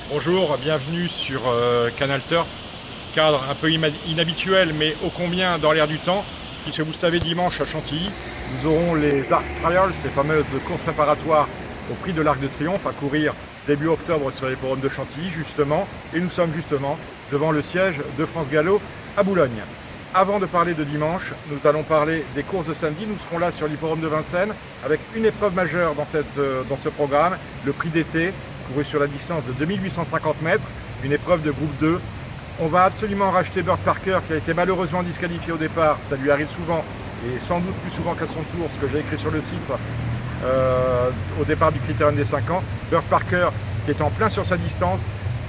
Bonjour, bienvenue sur Canal Turf. Cadre un peu inhabituel, mais ô combien dans l'air du temps, puisque vous le savez, dimanche à Chantilly, nous aurons les Arc Trials, ces fameuses courses préparatoires au prix de l'Arc de Triomphe, à courir début octobre sur l'hippodrome de Chantilly, justement, et nous sommes justement devant le siège de France Gallo à Boulogne. Avant de parler de dimanche, nous allons parler des courses de samedi. Nous serons là sur l'hippodrome de Vincennes avec une épreuve majeure dans ce programme, le prix d'été, couru sur la distance de 2850 mètres, une épreuve de groupe 2. On va absolument racheter Bird Parker qui a été malheureusement disqualifié au départ, ça lui arrive souvent et sans doute plus souvent qu'à son tour, ce que j'ai écrit sur le site au départ du critérium des 5 ans. Bird Parker qui est en plein sur sa distance,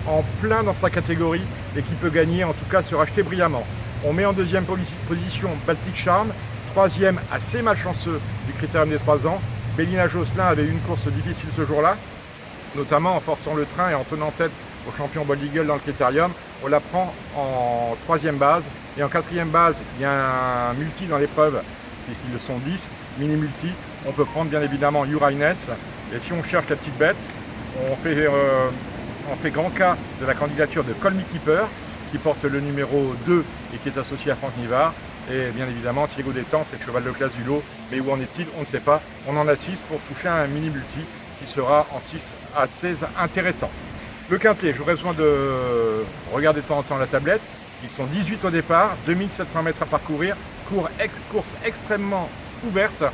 en plein dans sa catégorie et qui peut gagner, en tout cas se racheter brillamment. On met en deuxième position Baltic Charm, troisième assez malchanceux du critérium des 3 ans. Bélina Josselin avait eu une course difficile ce jour-là, notamment en forçant le train et en tenant tête au champion Bold Eagle dans le critérium. On la prend en troisième base et en quatrième base, il y a un multi dans l'épreuve, puisqu'ils sont 10, mini multi. On peut prendre bien évidemment Uraines. Et si on cherche la petite bête, on fait grand cas de la candidature de Call Me Keeper, qui porte le numéro 2 et qui est associé à Franck Nivard. Et bien évidemment, Thiago Détang, c'est le cheval de classe du lot. Mais où en est-il? On ne sait pas. On en a 6 pour toucher un mini multi qui sera en 6 assez intéressant. Le quintet, j'aurais besoin de regarder de temps en temps la tablette. Ils sont 18 au départ, 2700 mètres à parcourir, course extrêmement ouverte.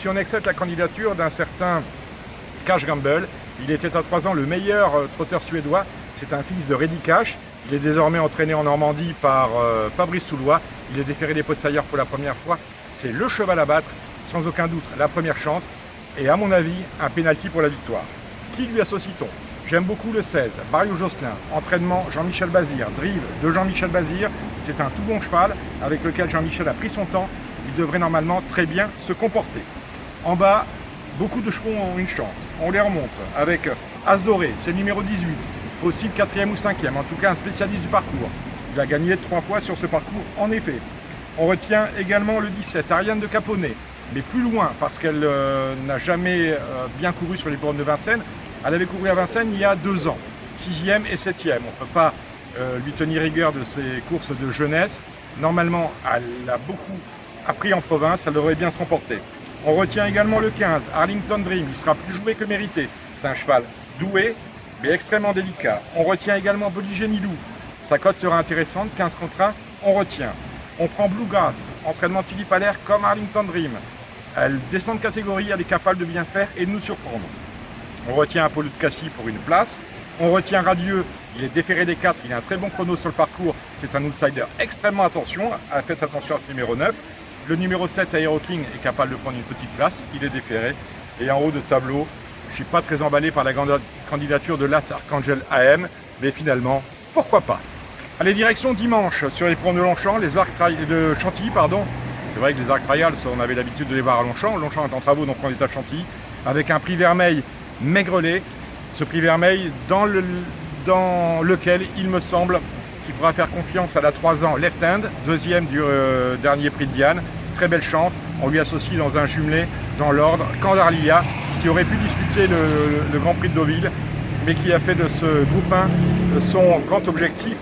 Si on accepte la candidature d'un certain Cash Gamble, il était à 3 ans le meilleur trotteur suédois. C'est un fils de Reddy Cash. Il est désormais entraîné en Normandie par Fabrice Soulois. Il est déféré des Postailleurs pour la première fois. C'est le cheval à battre, sans aucun doute la première chance. Et à mon avis, un pénalty pour la victoire. Qui lui associe-t-on? J'aime beaucoup le 16, Barrio Josselin, entraînement Jean-Michel Bazir, drive de Jean-Michel Bazir. C'est un tout bon cheval avec lequel Jean-Michel a pris son temps. Il devrait normalement très bien se comporter. En bas, beaucoup de chevaux ont une chance. On les remonte avec As Doré, c'est le numéro 18. Possible 4e ou 5e, en tout cas un spécialiste du parcours. Il a gagné 3 fois sur ce parcours, en effet. On retient également le 17, Ariane de Caponnet, mais plus loin, parce qu'elle n'a jamais bien couru sur les bornes de Vincennes. Elle avait couru à Vincennes il y a 2 ans, 6e et 7e. On ne peut pas lui tenir rigueur de ses courses de jeunesse. Normalement, elle a beaucoup appris en province, elle devrait bien se comporter. On retient également le 15, Arlington Dream, il sera plus joué que mérité. C'est un cheval doué, mais extrêmement délicat. On retient également Boligénilou. Sa cote sera intéressante, 15 contre 1, on retient. On prend Bluegrass, entraînement de Philippe Allaire comme Arlington Dream. Elle descend de catégorie, elle est capable de bien faire et de nous surprendre. On retient Apollo de Cassis pour une place. On retient Radieux, il est déféré des 4, il a un très bon chrono sur le parcours. C'est un outsider extrêmement attention, faites attention à ce numéro 9. Le numéro 7, Aero King, est capable de prendre une petite place, il est déféré. Et en haut de tableau, je ne suis pas très emballé par la candidature de l'As Archangel AM, mais finalement, pourquoi pas. Allez, direction dimanche sur les ponts de Longchamp, les Arcs de Chantilly, pardon. C'est vrai que les Arc Trials, on avait l'habitude de les voir à Longchamp. Longchamp est en travaux, donc on est à Chantilly, avec un prix vermeil maigrelet. Ce prix vermeil dans lequel il me semble qu'il faudra faire confiance à la 3 ans Left Hand, deuxième du dernier prix de Diane. Très belle chance, on lui associe dans un jumelé, dans l'ordre, Candarlia, qui aurait pu disputer le Grand Prix de Deauville, mais qui a fait de ce groupe 1 son grand objectif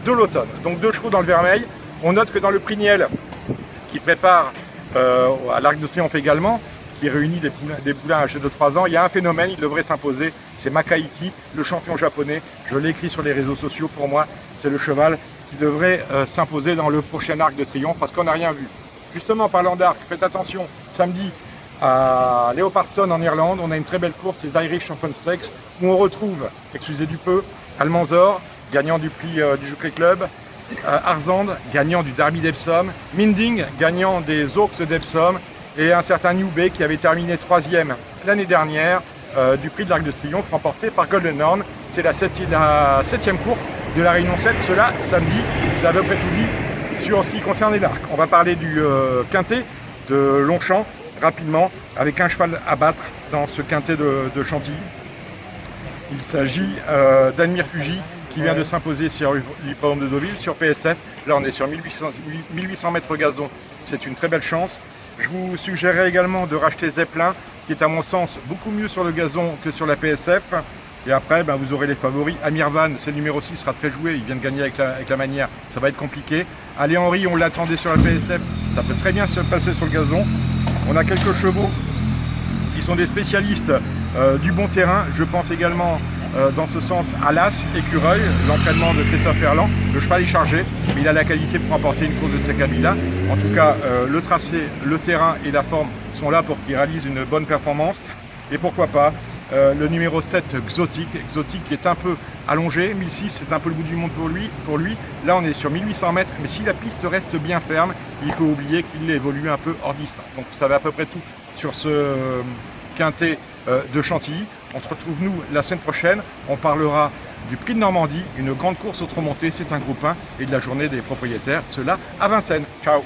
de l'automne. Donc 2 chevaux dans le vermeil. On note que dans le prix Niel, qui prépare à l'Arc de Triomphe également, qui réunit des poulains âgés de 3 ans, il y a un phénomène, il devrait s'imposer, c'est Makaiki, le champion japonais. Je l'ai écrit sur les réseaux sociaux, pour moi, c'est le cheval qui devrait s'imposer dans le prochain Arc de Triomphe, parce qu'on n'a rien vu. Justement, parlant d'arc, faites attention, samedi à Leopardstown en Irlande, on a une très belle course, les Irish Champions Stakes, où on retrouve, excusez du peu, Almanzor, gagnant du prix du Jockey Club, Arzand, gagnant du Derby d'Epsom, Minding, gagnant des Oaks d'Epsom, et un certain New Bay qui avait terminé 3e l'année dernière du prix de l'Arc de Triomphe remporté par Golden Horn. C'est la 7e course de la Réunion 7, cela samedi, vous avez à peu près tout dit sur ce qui concerne les arcs. On va parler du quintet de Longchamp rapidement, avec un cheval à battre dans ce quintet de Chantilly. Il s'agit d'Admire Fuji, qui vient de s'imposer sur l'hippodrome de Deauville, sur PSF. Là, on est sur 1800 mètres gazon. C'est une très belle chance. Je vous suggérerais également de racheter Zeppelin, qui est à mon sens beaucoup mieux sur le gazon que sur la PSF. Et après, vous aurez les favoris. Amir Van, c'est le numéro 6, sera très joué. Il vient de gagner avec la manière. Ça va être compliqué. Ali Henry, on l'attendait sur la PSF. Ça peut très bien se passer sur le gazon. On a quelques chevaux qui sont des spécialistes du bon terrain. Je pense également dans ce sens à l'As, Écureuil, l'entraînement de Christophe Ferland. Le cheval est chargé, mais il a la qualité pour remporter une course de ce cabine-là. En tout cas, le tracé, le terrain et la forme sont là pour qu'il réalise une bonne performance. Et pourquoi pas le numéro 7, Exotique qui est un peu allongé. 1006, c'est un peu le bout du monde pour lui. Là, on est sur 1800 mètres, mais si la piste reste bien ferme, il peut oublier qu'il évolue un peu hors distance. Donc, vous savez à peu près tout sur ce quintet de Chantilly. On se retrouve, nous, la semaine prochaine. On parlera du Prix de Normandie, une grande course autre montée, c'est un groupe 1, et de la journée des propriétaires, cela à Vincennes. Ciao!